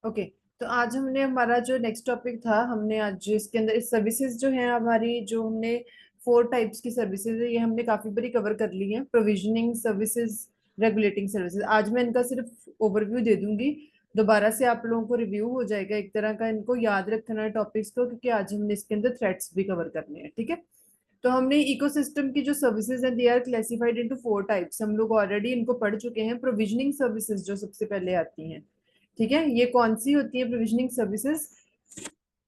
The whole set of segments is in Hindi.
ओके। तो आज हमने हमारा जो नेक्स्ट टॉपिक था, हमने आज इसके अंदर इस सर्विसेज जो है हमारी, जो हमने 4 टाइप्स की सर्विसेज है, ये हमने काफी बड़ी कवर कर ली है। Provisioning services, regulating services. आज मैं इनका सिर्फ ओवरव्यू दे दूंगी, दोबारा से आप लोगों को रिव्यू हो जाएगा एक तरह का। इनको याद रखना है टॉपिक्स को, क्योंकि आज हमने इसके अंदर थ्रेड्स भी कवर करने हैं। ठीक है। तो हमने इकोसिस्टम की जो सर्विसेज हैं, they are classified into 4 types. हम लोग ऑलरेडी इनको पढ़ चुके हैं। प्रोविजनिंग सर्विसेज जो सबसे पहले आती हैं, ठीक है, ये कौन सी होती है प्रोविजनिंग सर्विसेज?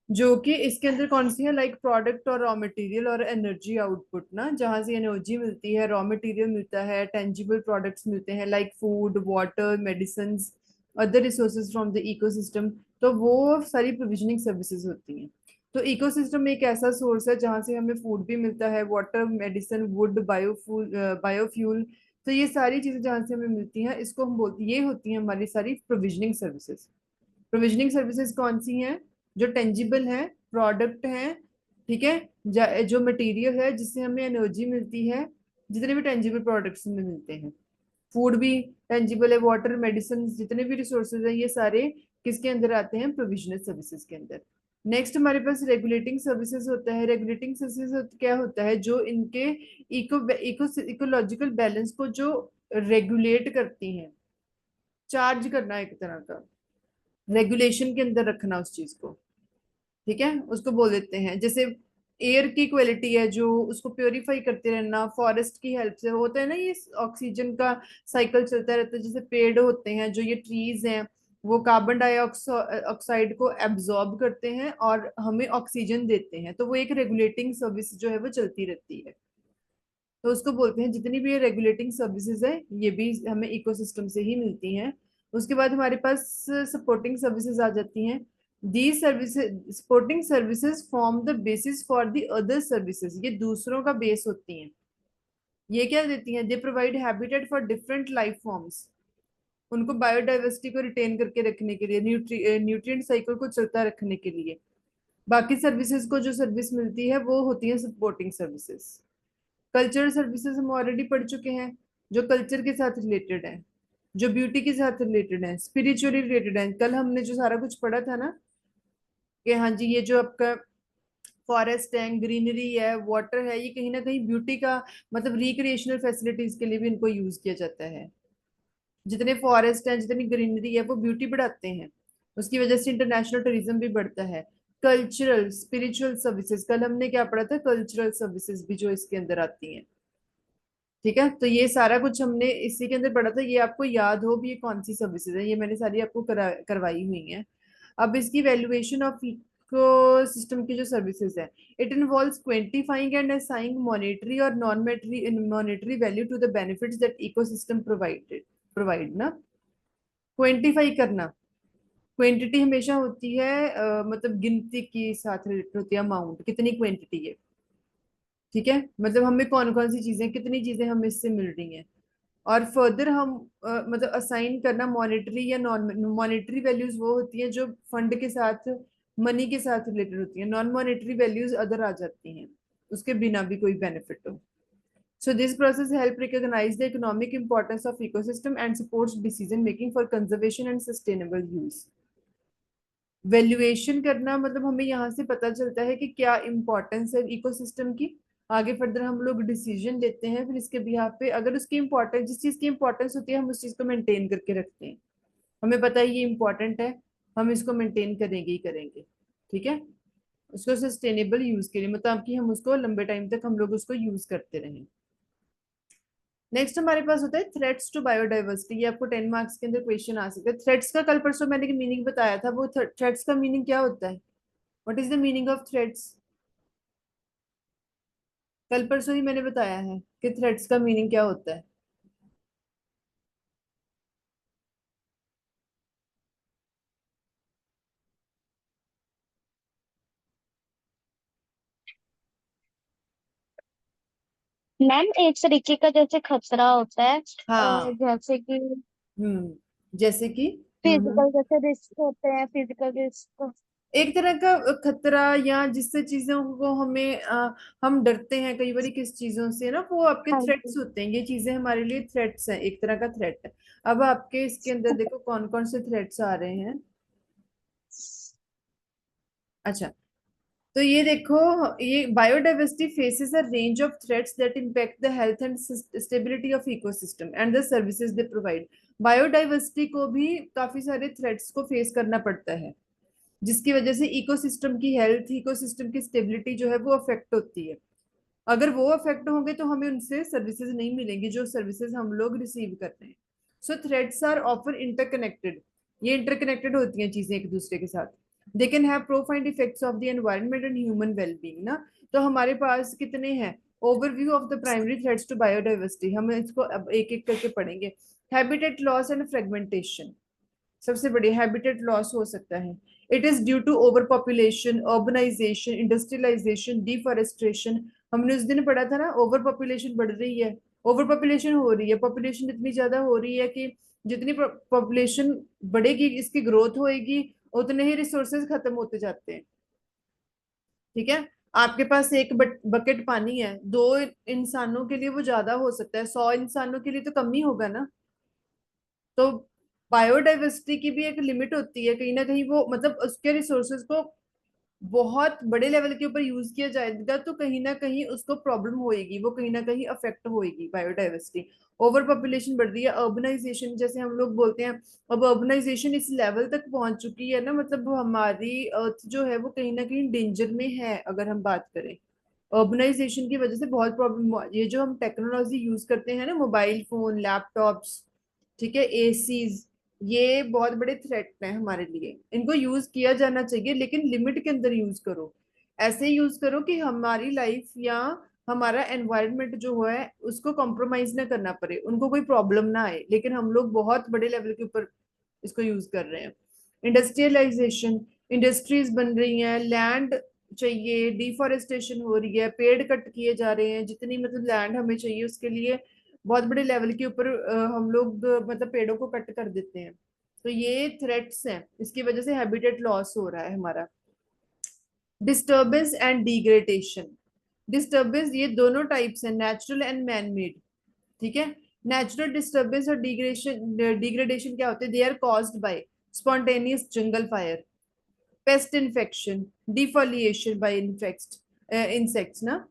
जो कि इसके अंदर कौन सी है, लाइक प्रोडक्ट और रॉ मटेरियल और एनर्जी आउटपुट ना, जहां से एनर्जी मिलती है, रॉ मटेरियल मिलता है, टेंजिबल प्रोडक्ट्स मिलते हैं like food, water, medicine, other resources from the ecosystem. तो वो सारी प्रोविजनिंग सर्विसेज होती हैं। तो इकोसिस्टम एक ऐसा सोर्स है जहां से हमें फूड भी मिलता है, water, medicine, would, biofuel, biofuel. तो ये सारी चीजें जहां से हमें मिलती हैं, इसको हम बोलते, ये होती हैं हमारी सारी प्रोविजनिंग सर्विसेज। प्रोविजनिंग सर्विसेज कौन सी हैं? जो टेंजिबल है, प्रोडक्ट है, ठीक है, जो मटेरियल है जिससे हमें एनर्जी मिलती है, जितने भी टेंजिबल प्रोडक्ट्स में मिलते हैं। फूड भी टेंजिबल है, वाटर, मेडिसिन, जितने भी रिसोर्सेज हैं, ये सारे किसके अंदर आते हैं? प्रोविजनल सर्विसेज के अंदर। नेक्स्ट हमारे पास रेगुलेटिंग सर्विसेज होता है। रेगुलेटिंग सर्विसेज क्या होता है? जो इनके इकोलॉजिकल बैलेंस को जो रेगुलेट करती हैं, चार्ज करना एक तरह का, रेगुलेशन के अंदर रखना उस चीज को, ठीक है, उसको बोल देते हैं। जैसे एयर की क्वालिटी है जो, उसको प्योरीफाई करते रहना, फॉरेस्ट की हेल्प से होता है ना, ये ऑक्सीजन का साइकिल चलता रहता है। जैसे पेड़ होते हैं, जो ये ट्रीज हैं, वो कार्बन डाइऑक्साइड को एब्जॉर्ब करते हैं और हमें ऑक्सीजन देते हैं। तो वो एक रेगुलेटिंग सर्विस जो है वो चलती रहती है। तो उसको बोलते हैं, जितनी भी ये रेगुलेटिंग सर्विसेज है, ये भी हमें इकोसिस्टम से ही मिलती हैं। उसके बाद हमारे पास सपोर्टिंग सर्विसेज आ जाती हैं। The services, supporting services form the basis for the other services. ये दूसरों का बेस होती हैं। ये क्या देती हैं? They provide habitat for different life forms. उनको बायोडाइवर्सिटी को रिटेन करके रखने के लिए, न्यूट्रिएंट साइकिल को चलता रखने के लिए। बाकी सर्विसेज को जो सर्विस मिलती है वो होती है सपोर्टिंग सर्विसेज। कल्चरल सर्विसेज हम ऑलरेडी पढ़ चुके हैं, जो कल्चर के साथ रिलेटेड है, जो ब्यूटी के साथ रिलेटेड है, स्पिरिचुअली रिलेटेड है। कल हमने जो सारा कुछ पढ़ा था ना, कि हाँ जी, ये जो आपका फॉरेस्ट है, ग्रीनरी है, वाटर है, ये कहीं ना कहीं ब्यूटी का, मतलब रिक्रिएशनल फैसिलिटीज के लिए भी इनको यूज किया जाता है। जितने फॉरेस्ट हैं, जितनी ग्रीनरी है, वो ब्यूटी बढ़ाते हैं। उसकी वजह से इंटरनेशनल टूरिज्म भी बढ़ता है। कल्चरल स्पिरिचुअल सर्विसेज, कल हमने क्या पढ़ा था? कल्चरल सर्विसेज भी जो इसके अंदर आती हैं। ठीक है, तो ये सारा कुछ हमने इसी के अंदर पढ़ा था। ये आपको याद हो भी, ये कौन सी सर्विसेज है, ये मैंने सारी आपको करवाई हुई है। अब इसकी वैल्यूएशन ऑफ इको सिस्टम की जो सर्विसेज है, it involves quantifying and assigning monetary और non monetary value to the benefits that ecosystem provide ना। क्वेंटिफाई करना, क्वांटिटी हमेशा होती है मतलब गिनती की साथ रिलेटेड होती है, अमाउंट, कितनी क्वांटिटी है। ठीक है, मतलब हमें कौन कौन सी चीजें, कितनी चीजें हमें इससे मिल रही हैं। और फर्दर हम मतलब असाइन करना मॉनेटरी या नॉन मॉनेटरी वैल्यूज, वो होती हैं जो फंड के साथ, मनी के साथ रिलेटेड होती हैं। नॉन मॉनेटरी वैल्यूज अदर आ जाती हैं, उसके बिना भी कोई बेनिफिट हो। So this process help recognize the economic importance of ecosystem and supports decision making for conservation and sustainable use. Valuation करना मतलब हमें यहाँ से पता चलता है कि क्या इंपॉर्टेंस है इकोसिस्टम की। आगे फर्दर हम लोग डिसीजन लेते हैं, फिर इसके बिहाफ पे अगर उसकी इंपॉर्टेंस, जिस चीज की इंपॉर्टेंस होती है, हम उस चीज को मेंटेन करके रखते हैं। हमें पता है ये इंपॉर्टेंट है, हम इसको मेंटेन करेंगे ही करेंगे। ठीक है, उसको सस्टेनेबल यूज के लिए, मतलब कि हम उसको लंबे टाइम तक हम लोग उसको यूज करते रहें। नेक्स्ट हमारे पास होता है थ्रेट्स टू बायोडाइवर्सिटी। ये आपको 10 मार्क्स के अंदर क्वेश्चन आ सकता है। थ्रेट्स का कल परसों मैंने मीनिंग बताया था, वो थ्रेट्स का मीनिंग क्या होता है? What is the meaning of threats? कल परसों ही मैंने बताया है कि थ्रेट्स का मीनिंग क्या होता है। मैम एक तरीके का जैसे खतरा होता है, हाँ। जैसे कि जैसे कि फिजिकल जैसे रिस्क होते हैं, फिजिकल रिस्क। एक तरह का खतरा, या जिससे चीजों को हमें हम डरते हैं कई बार किस चीजों से ना, वो आपके हाँ थ्रेट्स जी। होते हैं। ये चीजें हमारे लिए थ्रेट्स हैं, एक तरह का थ्रेट है। अब आपके इसके अंदर देखो कौन कौन से थ्रेट्स आ रहे हैं। अच्छा, तो ये देखो, ये biodiversity faces a range of threats that impact the health and stability of ecosystem and the services they provide. Biodiversity को भी काफी सारे थ्रेट्स को फेस करना पड़ता है, जिसकी वजह से इकोसिस्टम की हेल्थ, इकोसिस्टम की स्टेबिलिटी जो है वो अफेक्ट होती है। अगर वो अफेक्ट होंगे तो हमें उनसे सर्विसेज नहीं मिलेंगी जो सर्विसेज हम लोग रिसीव करते हैं। So threads are often interconnected, ये इंटरकनेक्टेड होती हैं चीजें एक दूसरे के साथ। They can have profound effects of the environment and human wellbeing ना। तो हमारे पास कितने हैं, overview of the primary threats to biodiversity, हम इसको अब एक एक करके पढ़ेंगे। हैबिटेट लॉस एंड फ्रेगमेंटेशन, सबसे बड़ी हैबिटेट लॉस हो सकता है। It is due to over population, urbanisation, industrialisation, deforestation. हमने उस दिन पढ़ा था ना, ओवर पॉपुलेशन बढ़ रही है, ओवर पॉपुलेशन हो रही है, पॉपुलेशन इतनी ज्यादा हो रही है कि जितनी पॉपुलेशन बढ़ेगी, इसकी ग्रोथ होएगी, उतने ही रिसोर्सेज खत्म होते जाते हैं। ठीक है, आपके पास एक बकेट पानी है, दो इंसानों के लिए वो ज्यादा हो सकता है, 100 इंसानों के लिए तो कम ही होगा ना। तो बायोडाइवर्सिटी की भी एक लिमिट होती है, कहीं ना कहीं वो मतलब उसके रिसोर्सेज को बहुत बड़े लेवल के ऊपर यूज किया जाएगा तो कहीं ना कहीं उसको प्रॉब्लम होएगी, वो कहीं ना कहीं अफेक्ट होएगी बायोडाइवर्सिटी। ओवर पॉपुलेशन बढ़ रही है, अर्बनाइजेशन जैसे हम लोग बोलते हैं, अब अर्बनाइजेशन इस लेवल तक पहुंच चुकी है ना, मतलब हमारी अर्थ जो है वो कहीं ना कहीं डेंजर में है। अगर हम बात करें, अर्बनाइजेशन की वजह से बहुत प्रॉब्लम, ये जो हम टेक्नोलॉजी यूज करते हैं ना, मोबाइल फोन, लैपटॉप्स, ठीक है, एसीज, ये बहुत बड़े थ्रेट हैं हमारे लिए। इनको यूज किया जाना चाहिए लेकिन लिमिट के अंदर यूज करो। ऐसे यूज करो कि हमारी लाइफ या हमारा एनवायरनमेंट जो है उसको कॉम्प्रोमाइज ना करना पड़े, उनको कोई प्रॉब्लम ना आए, लेकिन हम लोग बहुत बड़े लेवल के ऊपर इसको यूज कर रहे हैं। इंडस्ट्रियलाइजेशन, इंडस्ट्रीज बन रही हैं, लैंड चाहिए, डिफॉरेस्टेशन हो रही है, पेड़ कट किए जा रहे हैं, जितनी मतलब लैंड हमें चाहिए उसके लिए बहुत बड़े लेवल के ऊपर हम लोग मतलब पेड़ों को कट कर देते हैं। तो ये थ्रेट्स हैं, इसकी वजह से हैबिटेट लॉस हो रहा है हमारा। डिस्टर्बेंस एंड डिग्रेडेशन, डिस्टर्बेंस ये दोनों टाइप्स हैं, नेचुरल एंड मैन मेड। ठीक है, नेचुरल डिस्टर्बेंस और डिग्रेडेशन, डिग्रेडेशन क्या होते हैं, they are caused by spontaneous jungle fire, pest infection, defoliation by infect insects ना।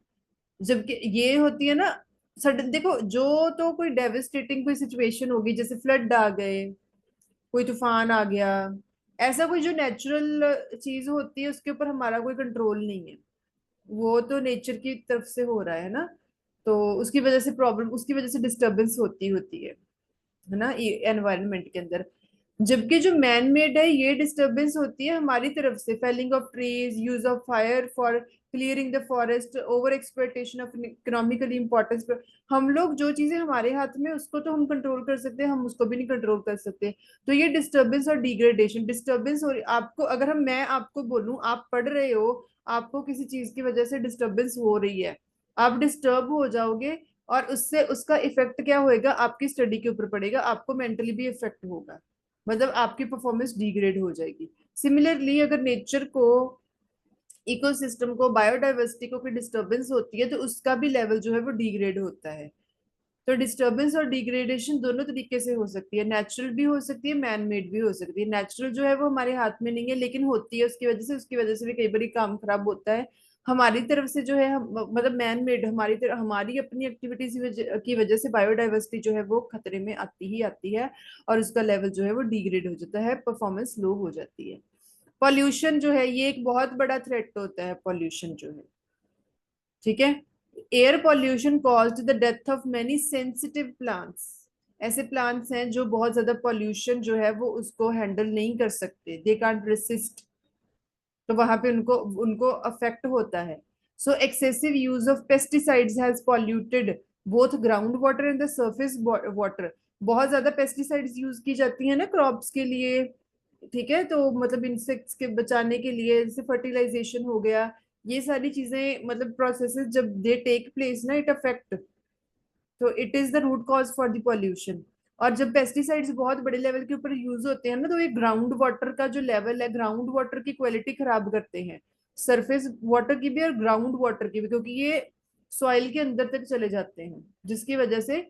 जबकि ये होती है ना सडन, देखो जो तो कोई डेविस्टेटिंग कोई सिचुएशन होगी, जैसे फ्लड आ गए, कोई तूफान आ गया, ऐसा कोई जो नेचुरल चीज होती है उसके ऊपर हमारा कोई कंट्रोल नहीं है, वो तो नेचर की तरफ से हो रहा है ना। तो उसकी वजह से प्रॉब्लम, उसकी वजह से डिस्टरबेंस होती है ना एनवायरनमेंट के अंदर। जबकि जो मैन मेड है, ये डिस्टरबेंस होती है हमारी तरफ से, felling of trees, use of fire for clearing the forest, over exploitation of economically importance. हम लोग जो चीजें हमारे हाथ में उसको तो हम कंट्रोल कर सकते हैं, हम उसको भी नहीं कंट्रोल कर सकते। तो ये डिस्टरबेंस और डिग्रेडेशन, डिस्टरबेंस हो रही आपको, अगर हम मैं आपको बोलूं, आप पढ़ रहे हो, आपको किसी चीज की वजह से डिस्टरबेंस हो रही है, आप डिस्टर्ब हो जाओगे, और उससे उसका इफेक्ट क्या होएगा, आपकी स्टडी के ऊपर पड़ेगा, आपको मेंटली भी इफेक्ट होगा, मतलब आपकी परफॉर्मेंस डिग्रेड हो जाएगी। सिमिलरली अगर नेचर को, इकोसिस्टम को, बायोडाइवर्सिटी को कोई डिस्टरबेंस होती है तो उसका भी लेवल जो है वो डिग्रेड होता है। तो डिस्टरबेंस और डिग्रेडेशन दोनों तरीके से हो सकती है, नेचुरल भी हो सकती है, मैन मेड भी हो सकती है। नेचुरल जो है वो हमारे हाथ में नहीं है लेकिन होती है, उसकी वजह से भी कई बार काम खराब होता है हमारी तरफ से जो है, हम मतलब मैन मेड, हमारी तरफ, हमारी अपनी एक्टिविटीज की वजह से बायोडाइवर्सिटी जो है वो खतरे में आती है, और उसका लेवल जो है वो डिग्रेड हो जाता है, परफॉर्मेंस लो हो जाती है। पॉल्यूशन जो है ये एक बहुत बड़ा थ्रेट होता है, पॉल्यूशन जो है, ठीक है। Air pollution caused the death of many sensitive plants, ऐसे प्लांट्स हैं जो बहुत ज्यादा पॉल्यूशन जो है वो उसको हैंडल नहीं कर सकते, दे कांट रेसिस्ट, तो वहां पे उनको उनको अफेक्ट होता है। सो excessive use of pesticides has polluted both ground water and the surface water. बहुत ज्यादा पेस्टिसाइड्स यूज की जाती है ना क्रॉप्स के लिए, ठीक है, तो मतलब इंसेक्ट्स के बचाने के लिए, जैसे फर्टिलाइजेशन हो गया, ये सारी चीजें मतलब प्रोसेसेस जब दे टेक प्लेस ना, इट अफेक्ट, तो it is the root cause for the pollution. और जब पेस्टिसाइड्स बहुत बड़े लेवल के ऊपर यूज होते हैं ना, तो ये ग्राउंड वाटर का जो लेवल है, ग्राउंड वाटर की क्वालिटी खराब करते हैं, सरफेस वाटर की भी और ग्राउंड वाटर की भी, क्योंकि ये सॉइल के अंदर तक चले जाते हैं, जिसकी वजह से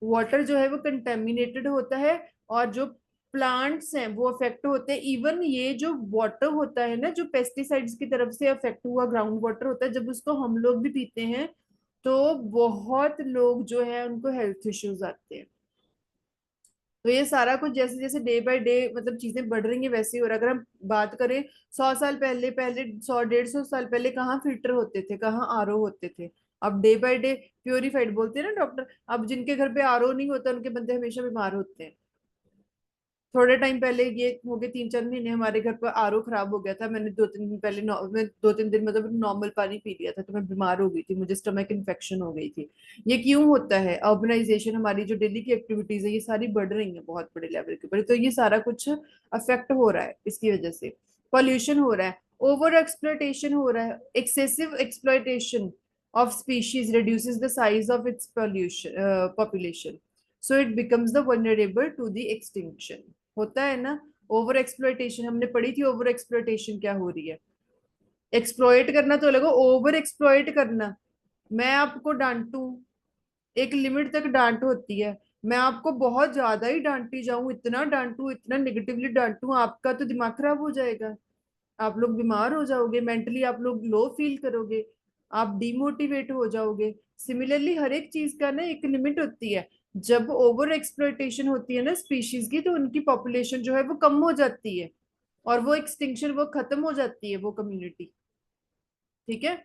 वाटर जो है वो कंटेमिनेटेड होता है, और जो प्लांट्स हैं वो अफेक्ट होते हैं। इवन ये जो वाटर होता है ना, जो पेस्टिसाइड्स की तरफ से अफेक्ट हुआ ग्राउंड वाटर होता है, जब उसको हम लोग भी पीते हैं तो बहुत लोग जो है उनको हेल्थ इश्यूज आते हैं। तो ये सारा कुछ जैसे जैसे डे बाय डे मतलब चीजें बढ़ रही हैं वैसे ही हो रहा है। अगर हम बात करें 100 साल पहले, पहले 100 150 साल पहले कहाँ फिल्टर होते थे, कहाँ आरओ होते थे। अब डे बाय डे प्योरीफाइड बोलते हैं ना डॉक्टर। अब जिनके घर पे आरओ नहीं होता उनके बंदे हमेशा बीमार होते हैं। थोड़े टाइम पहले ये हो गए 3 4 महीने हमारे घर पर आरओ खराब हो गया था। मैंने 2 3 दिन पहले मैं 2 3 दिन मतलब नॉर्मल पानी पी लिया था तो मैं बीमार हो गई थी, मुझे स्टमक इन्फेक्शन हो गई थी। ये क्यों होता है? अर्बनाइजेशन, हमारी जो डेली की एक्टिविटीज है ये सारी बढ़ रही है बहुत बड़े लेवल के ऊपर, तो ये सारा कुछ अफेक्ट हो रहा है इसकी वजह से। पॉल्यूशन हो रहा है, ओवर एक्सप्लॉयटेशन हो रहा है। Excessive exploitation of species reduces the size of its pollution population, so it becomes the vulnerable to the extinction। होता है ना ओवर एक्सप्लॉयटेशन, हमने पढ़ी थी ओवर एक्सप्लॉयटेशन क्या हो रही है। एक्सप्लॉयट करना तो अलग, ओवर एक्सप्लॉयट करना। मैं आपको डांटू, एक लिमिट तक डांट होती है। मैं आपको बहुत ज्यादा ही डांटी जाऊं, इतना डांटू, इतना निगेटिवली डांटू, आपका तो दिमाग खराब हो जाएगा। आप लोग बीमार हो जाओगे, मेंटली आप लोग लो फील करोगे, आप डिमोटिवेट हो जाओगे। सिमिलरली हर एक चीज का ना एक लिमिट होती है। जब ओवर एक्सप्लॉयटेशन होती है ना स्पीशीज की, तो उनकी पॉपुलेशन जो है वो कम हो जाती है और वो एक्सटिंक्शन, वो खत्म हो जाती है वो कम्युनिटी। ठीक है,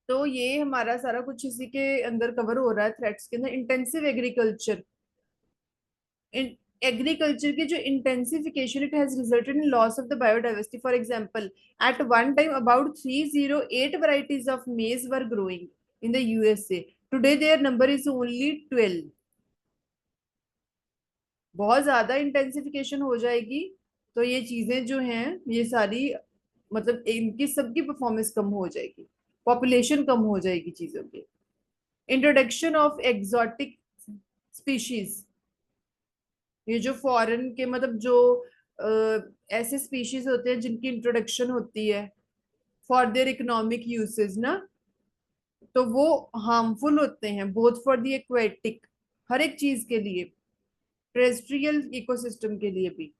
तो ये हमारा सारा कुछ इसी के अंदर कवर हो रहा है थ्रेट्स के अंदर। इंटेंसिव एग्रीकल्चर, एग्रीकल्चर की जो intensification, it has resulted in loss of the biodiversity. For example, at one time about 308 varieties of maize were growing in the USA. Today their number is only 12। बहुत ज्यादा इंटेंसिफिकेशन हो जाएगी तो ये चीजें जो हैं ये सारी मतलब इनकी सबकी परफॉर्मेंस कम हो जाएगी, पॉपुलेशन कम हो जाएगी चीजों की। इंट्रोडक्शन ऑफ एग्जॉटिक स्पीशीज, ये जो फॉरेन के मतलब जो ऐसे स्पीशीज होते हैं जिनकी इंट्रोडक्शन होती है फॉर देयर इकोनॉमिक यूसेज ना, तो वो हार्मफुल होते हैं बोथ फॉर द एक्वेटिक, हर एक चीज के लिए, टेरेस्ट्रियल इकोसिस्टम के लिए भी।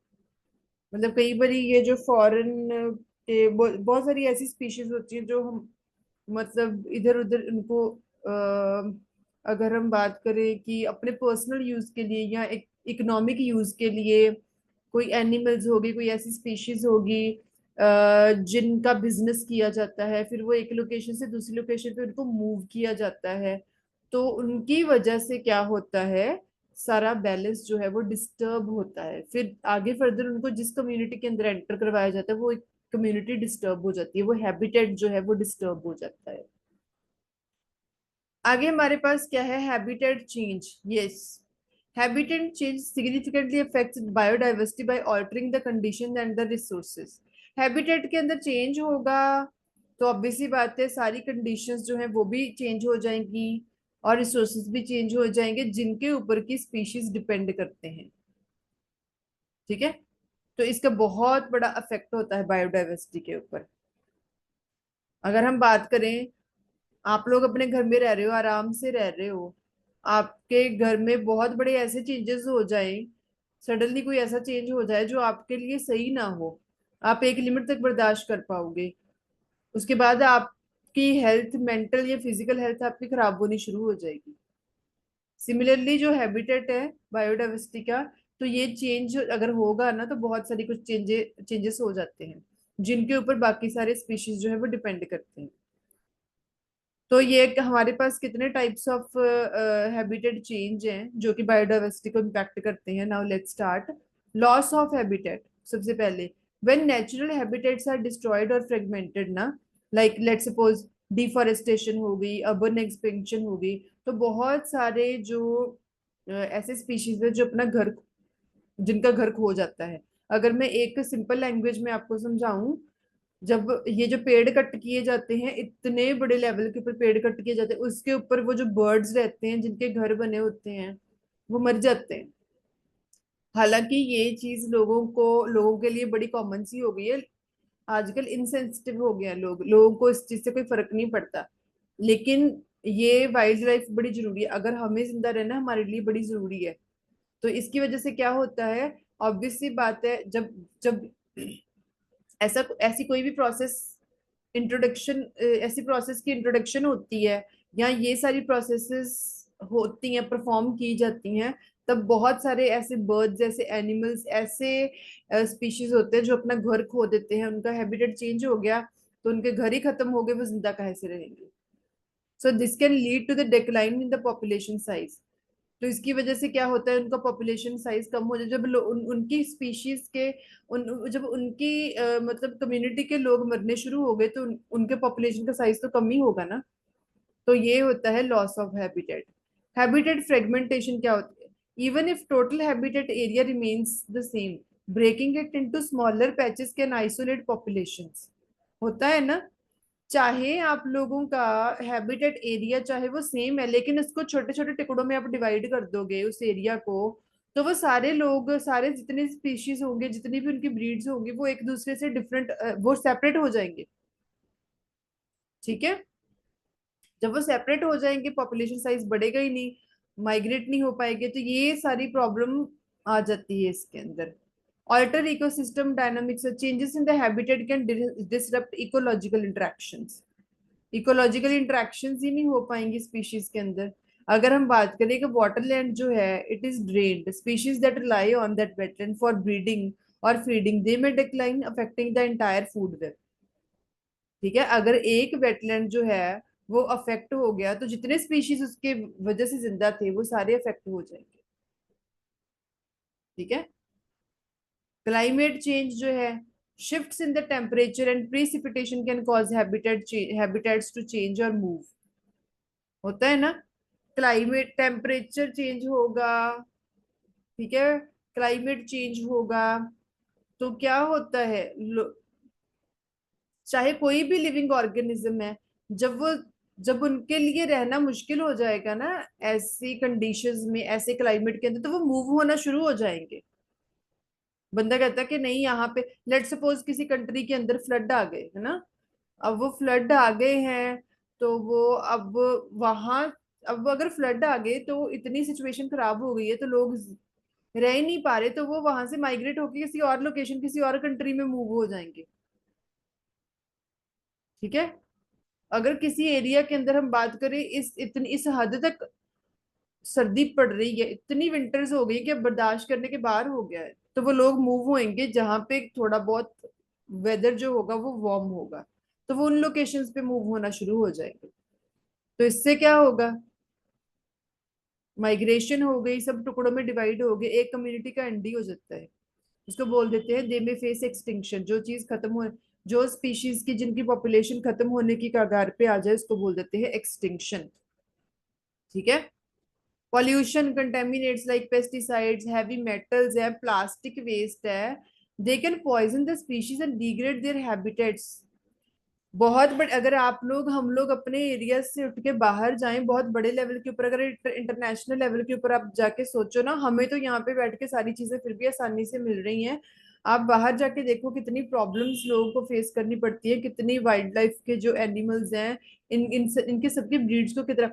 मतलब कई बार ये जो फॉरेन के बहुत सारी ऐसी स्पीशीज होती है जो हम मतलब इधर उधर उनको अगर हम बात करें कि अपने पर्सनल यूज के लिए या इकोनॉमिक यूज के लिए, कोई एनिमल्स होगी, कोई ऐसी स्पीशीज होगी जिनका बिजनेस किया जाता है, फिर वो एक लोकेशन से दूसरी लोकेशन पे उनको मूव किया जाता है, तो उनकी वजह से क्या होता है, सारा बैलेंस जो है वो डिस्टर्ब होता है। फिर आगे फर्दर उनको जिस कम्युनिटी के अंदर एंटर करवाया जाता है वो कम्युनिटी डिस्टर्ब हो जाती है, वो हैबिटेट जो है वो डिस्टर्ब हो जाता है। आगे हमारे पास क्या है, habitat change. Yes, habitat change significantly affects biodiversity by altering the condition and the resources. Habitat के अंदर चेंज होगा तो ऑब्वियस सी बात है सारी कंडीशंस जो है वो भी चेंज हो जाएंगी और रिसोर्सेज भी चेंज हो जाएंगे जिनके ऊपर की स्पीशीज डिपेंड करते हैं। ठीक है, तो इसका बहुत बड़ा अफेक्ट होता है बायोडाइवर्सिटी के ऊपर। अगर हम बात करें, आप लोग अपने घर में रह रहे हो, आराम से रह रहे हो, आपके घर में बहुत बड़े ऐसे चेंजेस हो जाए, सडनली कोई ऐसा चेंज हो जाए जो आपके लिए सही ना हो, आप एक लिमिट तक बर्दाश्त कर पाओगे, उसके बाद आपकी हेल्थ, मेंटल या फिजिकल हेल्थ आपकी खराब होनी शुरू हो जाएगी। सिमिलरली जो हैबिटेट है बायोडाइवर्सिटी का, तो ये चेंज अगर होगा ना तो बहुत सारी कुछ चेंजेस हो जाते हैं जिनके ऊपर बाकी सारे स्पीशीज जो है वो डिपेंड करते हैं। तो ये हमारे पास कितने टाइप्स ऑफ हैबिटेट चेंज हैं जो कि बायोडाइवर्सिटी को इम्पैक्ट करते हैं। Now let's start. Loss of habitat, सबसे पहले when natural habitats are destroyed और फ्रेगमेंटेड ना, लाइक लेट्स सपोज डिफॉरेस्टेशन हो गई, अर्बन एक्सपेंशन हो गई, तो बहुत सारे जो ऐसे स्पीशीज है जो अपना घर, जिनका घर खो जाता है। अगर मैं एक सिंपल लैंग्वेज में आपको समझाऊं, जब ये जो पेड़ कट किए जाते हैं, इतने बड़े लेवल के ऊपर पेड़ कट किए जाते हैं, उसके ऊपर वो जो बर्ड्स रहते हैं जिनके घर बने होते हैं वो मर जाते हैं। हालांकि ये चीज लोगों के लिए बड़ी कॉमन सी हो गई है, आजकल इनसेंसिटिव हो गया, लोगों को इस चीज से कोई फर्क नहीं पड़ता, लेकिन ये वाइल्ड लाइफ बड़ी जरूरी है, अगर हमें जिंदा रहना हमारे लिए बड़ी जरूरी है। तो इसकी वजह से क्या होता है, ऑब्वियसली बात है, जब जब ऐसी कोई भी प्रोसेस इंट्रोडक्शन ऐसी प्रोसेस की इंट्रोडक्शन होती है, या ये सारी प्रोसेसेस होती हैं, परफॉर्म की जाती हैं, तब बहुत सारे ऐसे बर्ड्स, ऐसे एनिमल्स, ऐसे स्पीशीज होते हैं जो अपना घर खो देते हैं, उनका हैबिटेट चेंज हो गया तो उनके घर ही खत्म हो गए, वो जिंदा कहाँ से रहेंगे। So this can lead to the decline in the population size. तो इसकी वजह से क्या होता है, उनका पॉपुलेशन साइज कम हो जाए, जब उनकी स्पीशीज के जब उनकी मतलब कम्युनिटी के लोग मरने शुरू हो गए तो उनके पॉपुलेशन का साइज तो कम ही होगा ना। तो ये होता है loss of habitat. Habitat fragmentation क्या होती है, even if total habitat area remains the same, breaking it into smaller patches can isolate populations. होता है ना, चाहे आप लोगों का हैबिटेट एरिया चाहे वो सेम है, लेकिन उसको छोटे छोटे टुकड़ों में आप डिवाइड कर दोगे उस एरिया को, तो वो सारे लोग, सारे जितने स्पीशीज होंगे, जितनी भी उनकी ब्रीड्स होंगी, वो एक दूसरे से डिफरेंट, वो सेपरेट हो जाएंगे। ठीक है, जब वो सेपरेट हो जाएंगे पॉपुलेशन साइज बढ़ेगा ही नहीं, माइग्रेट नहीं हो पाएंगे, तो ये सारी प्रॉब्लम आ जाती है इसके अंदर। Alter ecosystem dynamics, changes in the habitat can disrupt ecological interactions. Ecological interactions ही नहीं हो पाएंगी स्पीशीज के अंदर। अगर हम बात करें कि वाटरलैंड जो है it is drained, species that rely on that wetland for breeding और फीडिंग दे में decline, affecting the entire food web. ठीक है, अगर एक वेटलैंड जो है वो अफेक्ट हो गया तो जितने स्पीशीज उसके वजह से जिंदा थे वो सारे अफेक्ट हो जाएंगे। ठीक है, क्लाइमेट चेंज जो है, shifts in the temperature and precipitation can cause habitats to change or move। होता है ना, क्लाइमेट टेम्परेचर चेंज होगा, ठीक है, क्लाइमेट चेंज होगा तो क्या होता है, चाहे कोई भी लिविंग ऑर्गेनिज्म है, जब उनके लिए रहना मुश्किल हो जाएगा ना ऐसी कंडीशंस में, ऐसे क्लाइमेट के अंदर, तो वो मूव होना शुरू हो जाएंगे। बंदा कहता है कि नहीं यहाँ पे, लेट सपोज किसी कंट्री के अंदर फ्लड आ गए है ना, अब वो फ्लड आ गए हैं, तो वो अब वहां, अब अगर फ्लड आ गए तो इतनी सिचुएशन खराब हो गई है तो लोग रह ही नहीं पा रहे, तो वो वहां से माइग्रेट होकर किसी और लोकेशन, किसी और कंट्री में मूव हो जाएंगे। ठीक है, अगर किसी एरिया के अंदर हम बात करें, इस हद तक सर्दी पड़ रही है, इतनी विंटर्स हो गई कि अब बर्दाश्त करने के बाहर हो गया है, तो वो लोग मूव होंगे जहां पे थोड़ा बहुत वेदर जो होगा वो वार्म होगा, तो वो उन लोकेशंस पे मूव होना शुरू हो जाएंगे। तो इससे क्या होगा, माइग्रेशन हो गई, सब टुकड़ों में डिवाइड हो गए, एक कम्युनिटी का एंड हो जाता है। उसको बोल देते हैं दे में फेस एक्सटिंक्शन। जो चीज खत्म हो, जो स्पीशीज की जिनकी पॉपुलेशन खत्म होने की कगार पे आ जाए उसको बोल देते हैं एक्सटिंक्शन। ठीक है, pollution, contaminates like pesticides, heavy metals है, प्लास्टिक वेस्ट है, they can poison the species and degrade their habitats. बहुत बड़े, अगर आप लोग, हम लोग अपने एरिया से उठ के बाहर जाएं, बहुत बड़े लेवल के ऊपर, अगर इंटरनेशनल लेवल के ऊपर आप जाके सोचो ना, हमें तो यहाँ पे बैठ के सारी चीजें फिर भी आसानी से मिल रही हैं, आप बाहर जाके देखो कितनी प्रॉब्लम्स लोगों को फेस करनी पड़ती है, कितनी वाइल्ड लाइफ के जो एनिमल्स हैं, इनके सबके ब्रीड्स को कितना,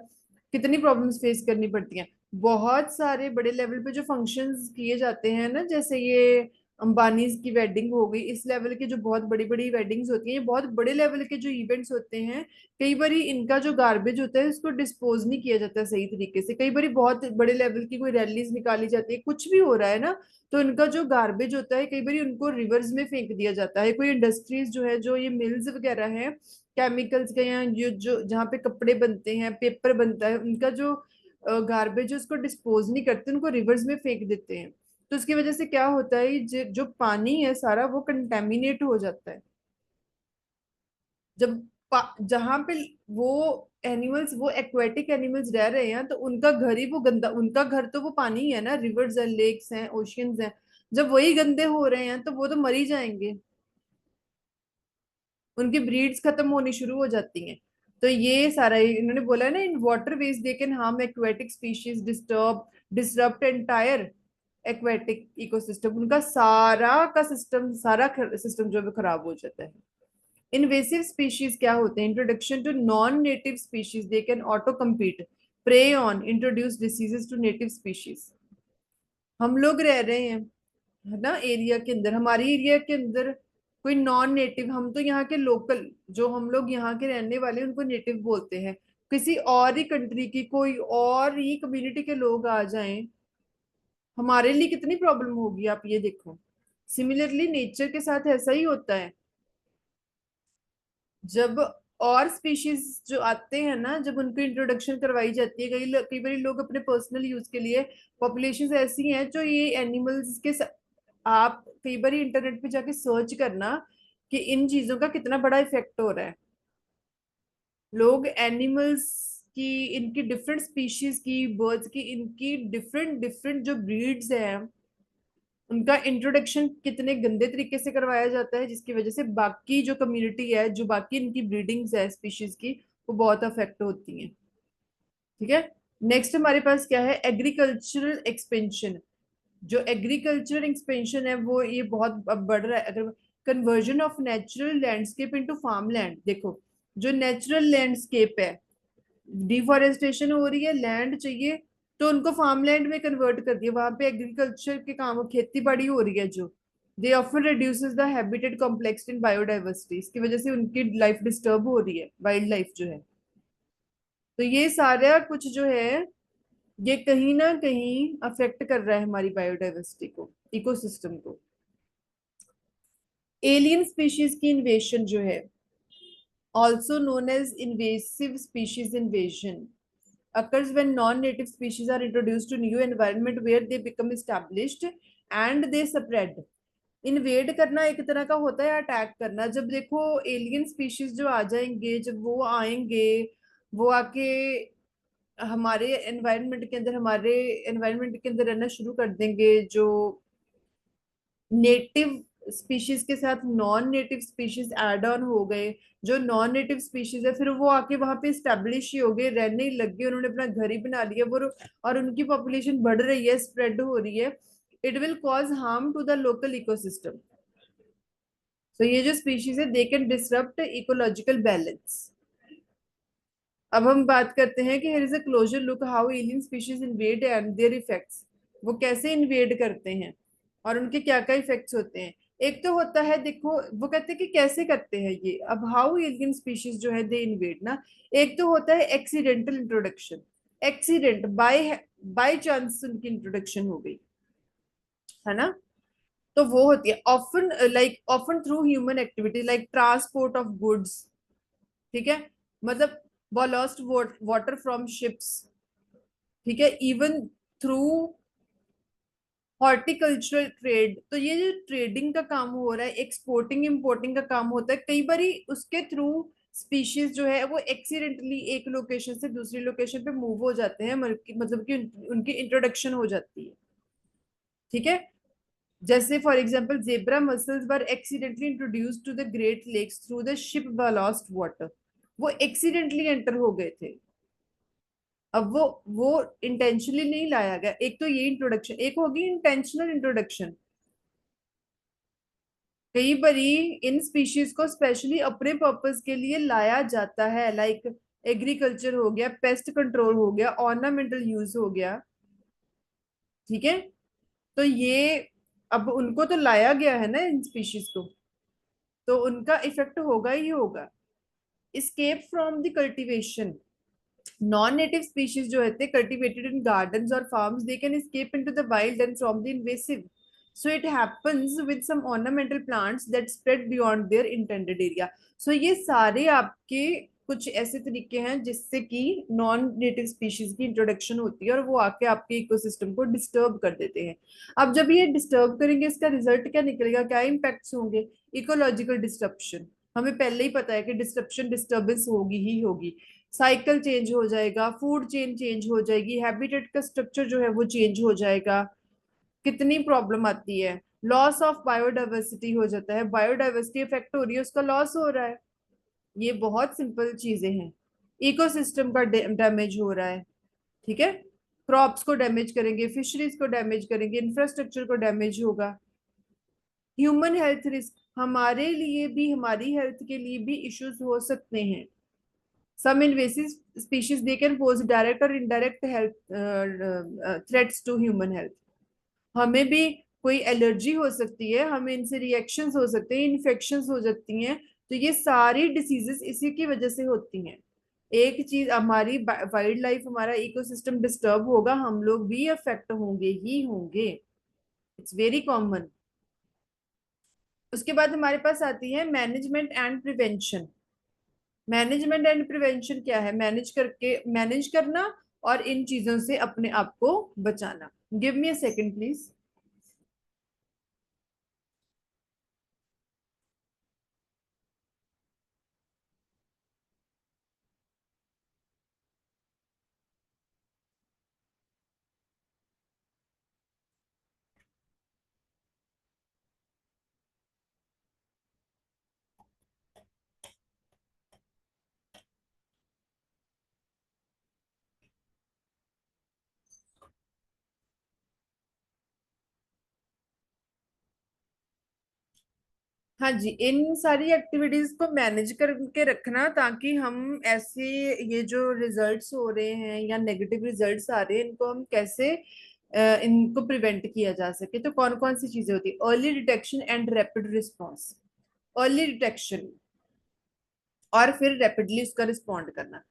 कितनी प्रॉब्लम्स फेस करनी पड़ती हैं। बहुत सारे बड़े लेवल पे जो फंक्शंस किए जाते हैं ना, जैसे ये अंबानीज की वेडिंग हो गई, इस लेवल के जो बहुत बड़ी बड़ी वेडिंग्स होती हैं, ये बहुत बड़े लेवल के जो इवेंट्स होते हैं, कई बार इनका जो गार्बेज होता है इसको डिस्पोज नहीं किया जाता सही तरीके से, कई बार बहुत बड़े लेवल की कोई रैलीज निकाली जाती है, कुछ भी हो रहा है ना, तो इनका जो गार्बेज होता है कई बार उनको रिवर्स में फेंक दिया जाता है। कोई इंडस्ट्रीज जो है, जो ये मिल्स वगैरह हैं केमिकल्स के, यहाँ जो जहाँ पे कपड़े बनते हैं, पेपर बनता है, उनका जो गार्बेज उसको डिस्पोज नहीं करते, उनको रिवर्स में फेंक देते हैं। तो उसकी वजह से क्या होता है, जो पानी है सारा वो कंटेमिनेट हो जाता है। जब जहां पे वो एनिमल्स, वो एक्वेटिक एनिमल्स रह रहे हैं, तो उनका घर ही वो गंदा, उनका घर तो वो पानी ही है ना, रिवर्स हैं, लेक्स हैं, ओशियंस हैं, जब वही गंदे हो रहे हैं तो वो तो मर ही जाएंगे, उनकी ब्रीड्स खत्म होनी शुरू हो जाती हैं। तो ये सारा इन्होंने बोला है ना, in water veg they can harm aquatic species, disturb entire aquatic ecosystem, उनका सारा का सिस्टम, सारा सिस्टम जो है वो खराब हो जाता है। इन्वेसिव स्पीशीज क्या होते हैं, introduction to non native species, they can outcompete, prey on, introduce diseases to native species. हम लोग रह रहे हैं, है ना, एरिया के अंदर, हमारी एरिया के अंदर कोई नॉन नेटिव, हम तो यहाँ के लोकल, जो हम लोग यहाँ के रहने वाले उनको नेटिव बोलते हैं, किसी और ही कंट्री की कोई और ही कम्युनिटी के लोग आ जाएं, हमारे लिए कितनी प्रॉब्लम होगी, आप ये देखो। सिमिलरली नेचर के साथ ऐसा ही होता है। जब और स्पीशीज जो आते हैं ना, जब उनको इंट्रोडक्शन करवाई जाती है, कई बार लोग अपने पर्सनल यूज के लिए, पॉपुलेशन ऐसी हैं जो ये एनिमल्स के आप कई बार इंटरनेट पे जाके सर्च करना कि इन चीजों का कितना बड़ा इफेक्ट हो रहा है। लोग एनिमल्स की, इनकी डिफरेंट स्पीशीज की, बर्ड्स की, इनकी डिफरेंट डिफरेंट जो ब्रीड्स हैं, उनका इंट्रोडक्शन कितने गंदे तरीके से करवाया जाता है, जिसकी वजह से बाकी जो कम्युनिटी है, जो बाकी इनकी ब्रीडिंग्स है स्पीशीज की, वो बहुत अफेक्ट होती हैं। ठीक है। नेक्स्ट हमारे पास क्या है, एग्रीकल्चरल एक्सपेंशन। जो एग्रीकल्चरल एक्सपेंशन है वो ये बहुत अब बढ़ रहा है। अगर conversion of natural landscape into farm land, देखो जो नेचुरल लैंडस्केप है, डिफॉरेस्टेशन हो रही है, लैंड चाहिए, तो उनको फार्मलैंड में कन्वर्ट कर दिया, वहां पे एग्रीकल्चर के काम, खेती बाड़ी हो रही है, जो they often reduces the habitat complex in biodiversity, इसकी वजह से उनकी लाइफ डिस्टर्ब हो रही है, वाइल्ड लाइफ जो है। तो ये सारा कुछ जो है, ये कहीं ना कहीं अफेक्ट कर रहा है हमारी बायोडाइवर्सिटी को, इकोसिस्टम को। एलियन स्पीशीज की इन्वेशन जो है, also known as invasive species invasion, occurs when non-native species are introduced to new environment where they become established and they spread। Invade करना एक तरह का होता है अटैक करना। जब देखो एलियन स्पीशीज जो आ जाएंगे, जब वो आएंगे, वो आके हमारे एनवायरनमेंट के अंदर, हमारे एनवायरनमेंट के अंदर रहना शुरू कर देंगे, जो नेटिव स्पीशीज के साथ non native species add on हो गए, जो नॉन नेटिव स्पीशीज है फिर वो आके वहां पे स्टेब्लिश ही हो गए, रहने ही लग गए, उन्होंने अपना घर ही बना लिया वो, और उनकी पॉपुलेशन बढ़ रही है, स्प्रेड हो रही है। It will cause harm to the local ecosystem. तो ये जो स्पीशीज है, they can disrupt ecological balance. अब हम बात करते हैं कि here is a closer look how alien species invade and their effects. वो कैसे इन्वेड करते हैं और उनके क्या क्या इफेक्ट्स होते हैं। एक तो होता है, देखो वो कहते हैं कि कैसे करते हैं ये, अब हाउ एलियन स्पीशीज जो है दे इन्वेड ना। एक तो होता है accidental introduction, accident by chance उनकी इंट्रोडक्शन हो गई, है ना। तो वो होती है often, like often through human activity like transport of goods. ठीक है, मतलब बॉलोस्ट वाटर फ्रॉम शिप्स। ठीक है, इवन थ्रू हॉर्टिकल्चरल ट्रेड। तो ये जो ट्रेडिंग का काम हो रहा है, एक्सपोर्टिंग इंपोर्टिंग का काम होता है, कई बार उसके थ्रू स्पीशीज जो है वो एक्सीडेंटली एक लोकेशन से दूसरी लोकेशन पे मूव हो जाते हैं, मतलब कि उनकी इंट्रोडक्शन हो जाती है। ठीक है, जैसे for example zebra mussels were accidentally introduced to the Great Lakes through the ship ballast water. वो एक्सीडेंटली एंटर हो गए थे। अब वो इंटेंशनली नहीं लाया गया। एक तो ये इंट्रोडक्शन, एक होगी इंटेंशनल इंट्रोडक्शन। कई बारी इन स्पीशीज को स्पेशली अपने पर्पस के लिए लाया जाता है, लाइक एग्रीकल्चर हो गया, पेस्ट कंट्रोल हो गया, ऑर्नामेंटल यूज हो गया। ठीक है, तो ये अब उनको तो लाया गया है ना इन स्पीशीज को, तो उनका इफेक्ट होगा ही होगा। escape from the cultivation, non native species जो होते हैं कल्टिवेटेड इन गार्डन्स और farms, they can escape into the wild and from the invasive, so it happens with some ornamental plants that spread beyond their intended area। so ये सारे आपके कुछ ऐसे तरीके हैं जिससे कि नॉन नेटिव स्पीशीज की इंट्रोडक्शन होती है और वो आके आपके इकोसिस्टम को डिस्टर्ब कर देते हैं। अब जब ये डिस्टर्ब करेंगे, इसका रिजल्ट क्या निकलेगा, क्या इम्पैक्ट्स होंगे, इकोलॉजिकल डिस्ट्रप्शन। हमें पहले ही पता है कि डिस्ट्रप्शन, डिस्टर्बेंस होगी ही होगी, साइकिल चेंज हो जाएगा, फूड चेन चेंज हो जाएगी, हैबिटेट का स्ट्रक्चर जो है वो चेंज हो जाएगा। कितनी प्रॉब्लम आती है, लॉस ऑफ बायोडाइवर्सिटी हो जाता है, बायोडाइवर्सिटी इफेक्ट हो रही है, उसका लॉस हो रहा है। ये बहुत सिंपल चीजें हैं। इकोसिस्टम का डैमेज हो रहा है। ठीक है, क्रॉप्स को डैमेज करेंगे, फिशरीज को डैमेज करेंगे, इंफ्रास्ट्रक्चर को डैमेज होगा। ह्यूमन हेल्थ रिस्क, हमारे लिए भी, हमारी हेल्थ के लिए भी इश्यूज हो सकते हैं। Some invasive species they can pose direct or indirect health threats to human health। हमें भी कोई एलर्जी हो सकती है, हमें इनसे रिएक्शंस हो सकते हैं, इन्फेक्शंस हो सकती हैं। तो ये सारी डिसीजेस इसी की वजह से होती हैं। एक चीज, हमारी वाइल्ड लाइफ, हमारा इकोसिस्टम डिस्टर्ब होगा, हम लोग भी अफेक्ट होंगे ही होंगे। It's very common. उसके बाद हमारे पास आती है management and prevention. Management and prevention क्या है? मैनेज करना और इन चीजों से अपने आप को बचाना। Give me a second please. हाँ जी, इन सारी एक्टिविटीज को मैनेज करके रखना, ताकि हम ऐसे, ये जो रिजल्ट्स हो रहे हैं या नेगेटिव रिजल्ट्स आ रहे हैं, इनको हम कैसे इनको प्रिवेंट किया जा सके। तो कौन कौन सी चीजें होती है? Early detection and rapid response. Early detection और फिर रैपिडली उसका रिस्पॉन्ड करना।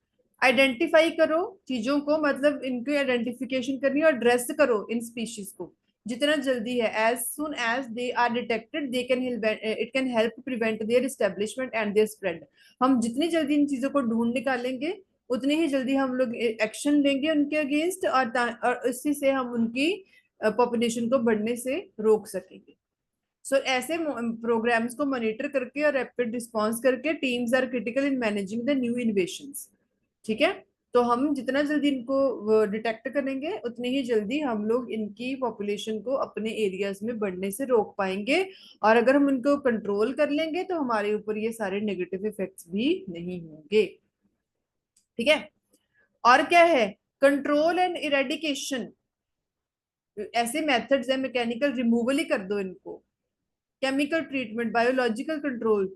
आइडेंटिफाई करो चीजों को, मतलब इनकी आइडेंटिफिकेशन करनी और ड्रेस करो इन स्पीशीज को जितना जल्दी है। As soon as they are detected they can it can help prevent their establishment and their spread. हम जितनी जल्दी इन चीजों को ढूंढ निकालेंगे, उतनी ही जल्दी हम लोग एक्शन लेंगे उनके अगेंस्ट, और इसी से हम उनकी पॉपुलेशन को बढ़ने से रोक सकेंगे। ऐसे प्रोग्राम्स को मॉनिटर करके और रैपिड रिस्पांस करके, teams are critical in managing the new innovations. ठीक है। तो हम जितना जल्दी इनको डिटेक्ट करेंगे, उतनी ही जल्दी हम लोग इनकी पॉपुलेशन को अपने एरियाज में बढ़ने से रोक पाएंगे। और अगर हम इनको कंट्रोल कर लेंगे, तो हमारे ऊपर ये सारे नेगेटिव इफेक्ट्स भी नहीं होंगे। ठीक है। और क्या है? Control and eradication. ऐसे मेथड्स है, मैकेनिकल रिमूवल ही कर दो इनको, केमिकल ट्रीटमेंट, बायोलॉजिकल कंट्रोल।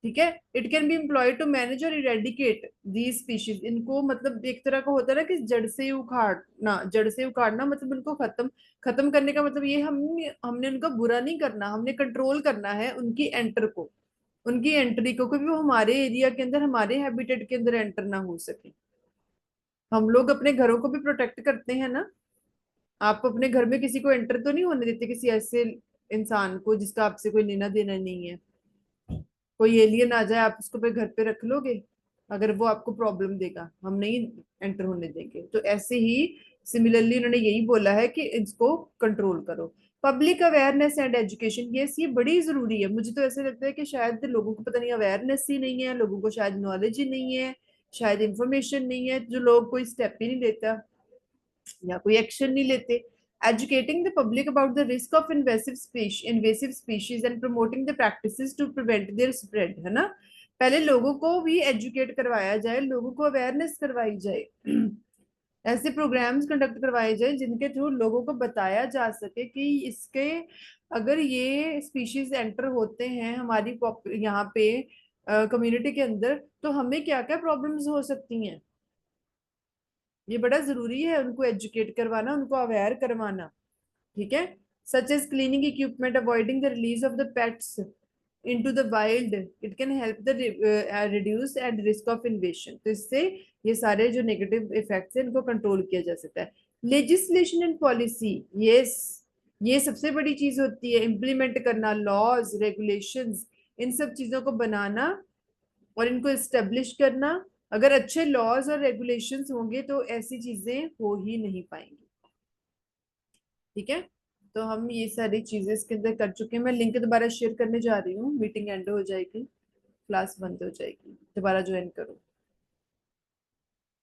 ठीक है। It can be employed to manage और इरेडिकेट दी स्पीशीज। इनको मतलब एक तरह का होता है ना कि जड़ से ही उखाड़ना, जड़ से उखाड़ना मतलब इनको खत्म खत्म करने का मतलब ये, हमने उनका बुरा नहीं करना, हमने कंट्रोल करना है उनकी एंटर को, उनकी एंट्री को, क्योंकि वो हमारे एरिया के अंदर, हमारे हैबिटेट के अंदर एंटर ना हो सके। हम लोग अपने घरों को भी प्रोटेक्ट करते हैं ना। आप अपने घर में किसी को एंटर तो नहीं होने देते, किसी ऐसे इंसान को जिसका आपसे कोई लेना देना नहीं है। कोई एलियन आ जाए, आप उसको पे घर पे रख लोगे? अगर वो आपको प्रॉब्लम देगा, हम नहीं एंटर होने देंगे। तो ऐसे ही सिमिलरली उन्होंने यही बोला है कि इसको कंट्रोल करो। पब्लिक अवेयरनेस एंड एजुकेशन, ये बड़ी जरूरी है। मुझे तो ऐसे लगता है कि शायद लोगों को पता नहीं, अवेयरनेस ही नहीं है, लोगों को शायद नॉलेज ही नहीं है, शायद इंफॉर्मेशन नहीं है, जो लोग कोई स्टेप ही नहीं लेता या कोई एक्शन नहीं लेते। Educating the public about the risk of invasive species and promoting the practices to prevent their spread, है ना। पहले लोगों को भी एजुकेट करवाया जाए, लोगों को अवेयरनेस करवाई जाए। ऐसे प्रोग्राम्स कंडक्ट करवाए जाए जिनके थ्रू लोगों को बताया जा सके कि इसके, अगर ये स्पीशीज एंटर होते हैं हमारी यहाँ पे कम्युनिटी के अंदर, तो हमें क्या क्या प्रॉब्लम्स हो सकती हैं। ये बड़ा जरूरी है उनको एजुकेट करवाना, उनको अवेयर करवाना। ठीक है। Such as cleaning equipment, avoiding the release of the pets into the wild, it can help the reduce and risk of invasion. तो इससे ये सारे जो नेगेटिव इफेक्ट्स हैं, इनको कंट्रोल किया जा सकता है। लेजिस्लेशन एंड पॉलिसी, यस, ये सबसे बड़ी चीज होती है। इम्प्लीमेंट करना, लॉज रेगुलेशंस, इन सब चीजों को बनाना और इनको एस्टेब्लिश करना। अगर अच्छे लॉज और रेगुलेशंस होंगे, तो ऐसी चीजें हो ही नहीं पाएंगी। ठीक है। तो हम ये सारी चीजें इसके अंदर कर चुके हैं। मैं लिंक दोबारा शेयर करने जा रही हूँ, मीटिंग एंड हो जाएगी, क्लास बंद हो जाएगी, दोबारा ज्वाइन करो।